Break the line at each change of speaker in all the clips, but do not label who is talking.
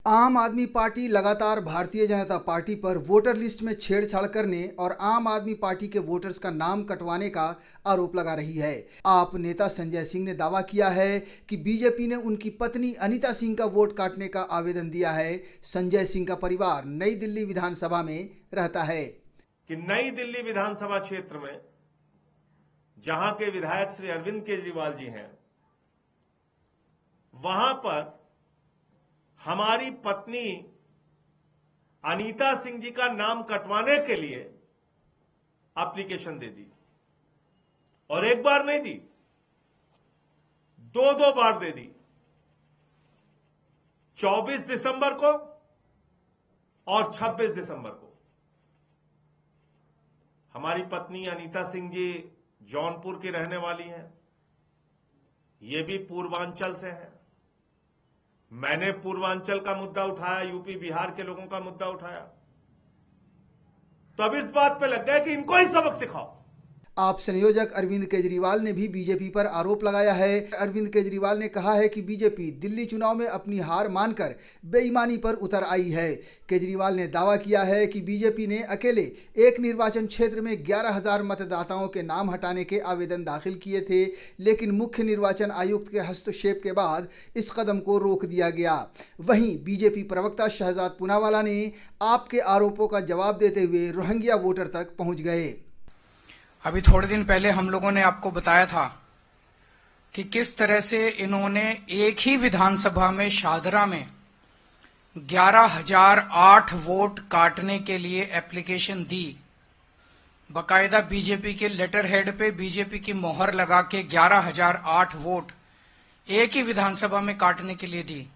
आम आदमी पार्टी लगातार भारतीय जनता पार्टी पर वोटर लिस्ट में छेड़छाड़ करने और आम आदमी पार्टी के वोटर्स का नाम कटवाने का आरोप लगा रही है। आप नेता संजय सिंह ने दावा किया है कि बीजेपी ने उनकी पत्नी अनीता सिंह का वोट काटने का आवेदन दिया है। संजय सिंह का परिवार नई दिल्ली विधानसभा में रहता है
कि नई दिल्ली विधानसभा क्षेत्र में जहां के विधायक श्री अरविंद केजरीवाल जी हैं, वहां पर हमारी पत्नी अनीता सिंह जी का नाम कटवाने के लिए एप्लीकेशन दे दी और एक बार नहीं दी, दो बार दे दी। 24 दिसंबर को और 26 दिसंबर को। हमारी पत्नी अनीता सिंह जी जौनपुर की रहने वाली हैं, ये भी पूर्वांचल से है। मैंने पूर्वांचल का मुद्दा उठाया, यूपी बिहार के लोगों का मुद्दा उठाया, तब इस बात पे लग गया कि इनको ही सबक सिखाओ।
आप संयोजक अरविंद केजरीवाल ने भी बीजेपी पर आरोप लगाया है। अरविंद केजरीवाल ने कहा है कि बीजेपी दिल्ली चुनाव में अपनी हार मानकर बेईमानी पर उतर आई है। केजरीवाल ने दावा किया है कि बीजेपी ने अकेले एक निर्वाचन क्षेत्र में 11,000 मतदाताओं के नाम हटाने के आवेदन दाखिल किए थे, लेकिन मुख्य निर्वाचन आयुक्त के हस्तक्षेप के बाद इस कदम को रोक दिया गया। वहीं बीजेपी प्रवक्ता शहजाद पूनावाला ने आपके आरोपों का जवाब देते हुए रोहिंग्या वोटर तक पहुंच गए।
अभी थोड़े दिन पहले हम लोगों ने आपको बताया था कि किस तरह से इन्होंने एक ही विधानसभा में शादरा में 11,008 वोट काटने के लिए एप्लीकेशन दी। बकायदा बीजेपी के लेटर हेड पे बीजेपी की मोहर लगा के 11,008 वोट एक ही विधानसभा में काटने के लिए दी।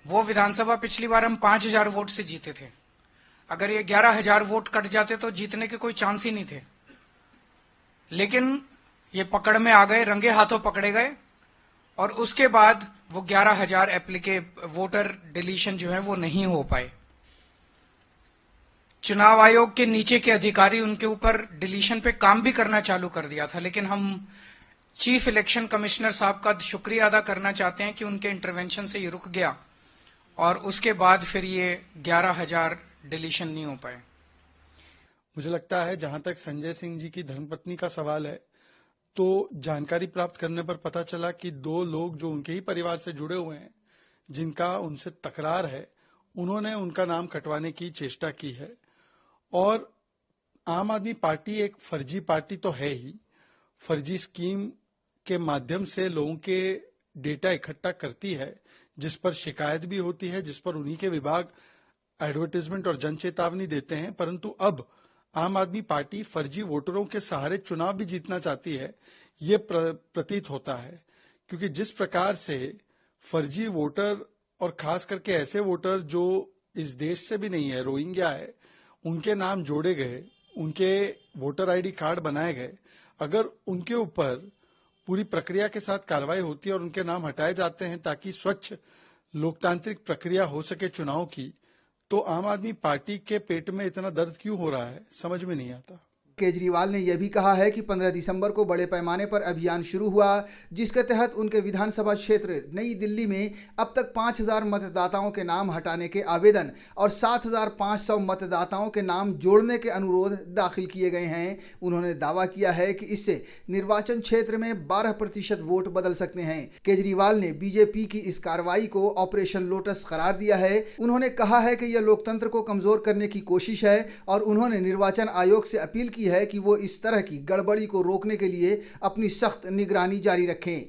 वो विधानसभा पिछली बार हम 5,000 वोट से जीते थे। अगर ये 11,000 वोट कट जाते तो जीतने के कोई चांस ही नहीं थे, लेकिन ये पकड़ में आ गए, रंगे हाथों पकड़े गए और उसके बाद वो 11,000 वोटर डिलीशन जो है वो नहीं हो पाए। चुनाव आयोग के नीचे के अधिकारी उनके ऊपर डिलीशन पे काम भी करना चालू कर दिया था, लेकिन हम चीफ इलेक्शन कमिश्नर साहब का शुक्रिया अदा करना चाहते हैं कि उनके इंटरवेंशन से ये रुक गया और उसके बाद फिर ये 11,000 डिलीशन नहीं हो पाए।
मुझे लगता है जहां तक संजय सिंह जी की धर्मपत्नी का सवाल है, तो जानकारी प्राप्त करने पर पता चला कि 2 लोग जो उनके ही परिवार से जुड़े हुए हैं, जिनका उनसे तकरार है, उन्होंने उनका नाम कटवाने की चेष्टा की है। और आम आदमी पार्टी एक फर्जी पार्टी तो है ही, फर्जी स्कीम के माध्यम से लोगों के डेटा इकट्ठा करती है, जिस पर शिकायत भी होती है, जिस पर उन्हीं के विभाग एडवर्टाइजमेंट और जन चेतावनी देते हैं। परंतु अब आम आदमी पार्टी फर्जी वोटरों के सहारे चुनाव भी जीतना चाहती है, ये प्रतीत होता है। क्योंकि जिस प्रकार से फर्जी वोटर और खास करके ऐसे वोटर जो इस देश से भी नहीं है, रोहिंग्या है, उनके नाम जोड़े गए, उनके वोटर आईडी कार्ड बनाए गए, अगर उनके ऊपर पूरी प्रक्रिया के साथ कार्रवाई होती है और उनके नाम हटाए जाते हैं ताकि स्वच्छ लोकतांत्रिक प्रक्रिया हो सके चुनाव की, तो आम आदमी पार्टी के पेट में इतना दर्द क्यों हो रहा है, समझ में नहीं आता।
केजरीवाल ने यह भी कहा है कि 15 दिसंबर को बड़े पैमाने पर अभियान शुरू हुआ, जिसके तहत उनके विधानसभा क्षेत्र नई दिल्ली में अब तक 5,000 मतदाताओं के नाम हटाने के आवेदन और 7,500 मतदाताओं के नाम जोड़ने के अनुरोध दाखिल किए गए हैं। उन्होंने दावा किया है कि इससे निर्वाचन क्षेत्र में 12% वोट बदल सकते हैं। केजरीवाल ने बीजेपी की इस कार्रवाई को ऑपरेशन लोटस करार दिया है। उन्होंने कहा है कि यह लोकतंत्र को कमजोर करने की कोशिश है और उन्होंने निर्वाचन आयोग से अपील की है कि वो इस तरह की गड़बड़ी को रोकने के लिए अपनी सख्त निगरानी जारी रखें।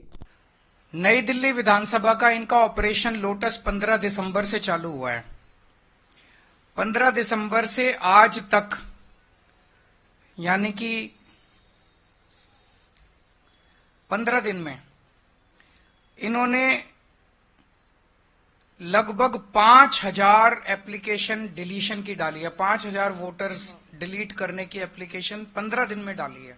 नई दिल्ली विधानसभा का इनका ऑपरेशन लोटस 15 दिसंबर से चालू हुआ है। 15 दिसंबर से आज तक, यानी कि 15 दिन में इन्होंने लगभग 5,000 एप्लीकेशन डिलीशन की डाली है। 5,000 वोटर्स डिलीट करने की एप्लीकेशन 15 दिन में डाली है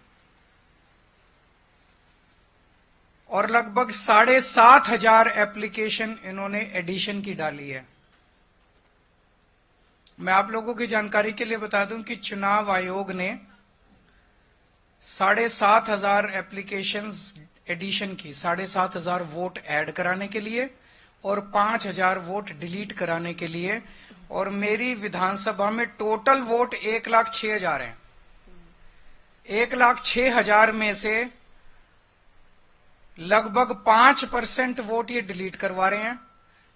और लगभग 7,500 एप्लीकेशन इन्होंने एडिशन की डाली है। मैं आप लोगों की जानकारी के लिए बता दूं कि चुनाव आयोग ने 7,500 एप्लीकेशंस एडिशन की, 7,500 वोट ऐड कराने के लिए और 5000 वोट डिलीट कराने के लिए। और मेरी विधानसभा में टोटल वोट 1,06,000 हैं। 1,06,000 में से लगभग 5% वोट ये डिलीट करवा रहे हैं,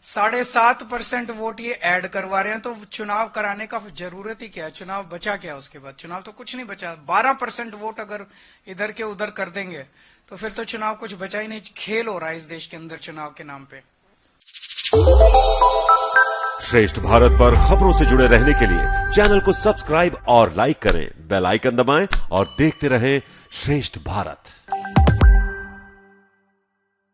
7.5% वोट ये ऐड करवा रहे हैं। तो चुनाव कराने का जरूरत ही क्या है? चुनाव बचा क्या उसके बाद? चुनाव तो कुछ नहीं बचा। 12% वोट अगर इधर के उधर कर देंगे तो फिर तो चुनाव कुछ बचा ही नहीं। खेल हो रहा है इस देश के अंदर चुनाव के नाम पे।
श्रेष्ठ भारत पर खबरों से जुड़े रहने के लिए चैनल को सब्सक्राइब और लाइक करें, बेल आइकन दबाएं और देखते रहें श्रेष्ठ भारत।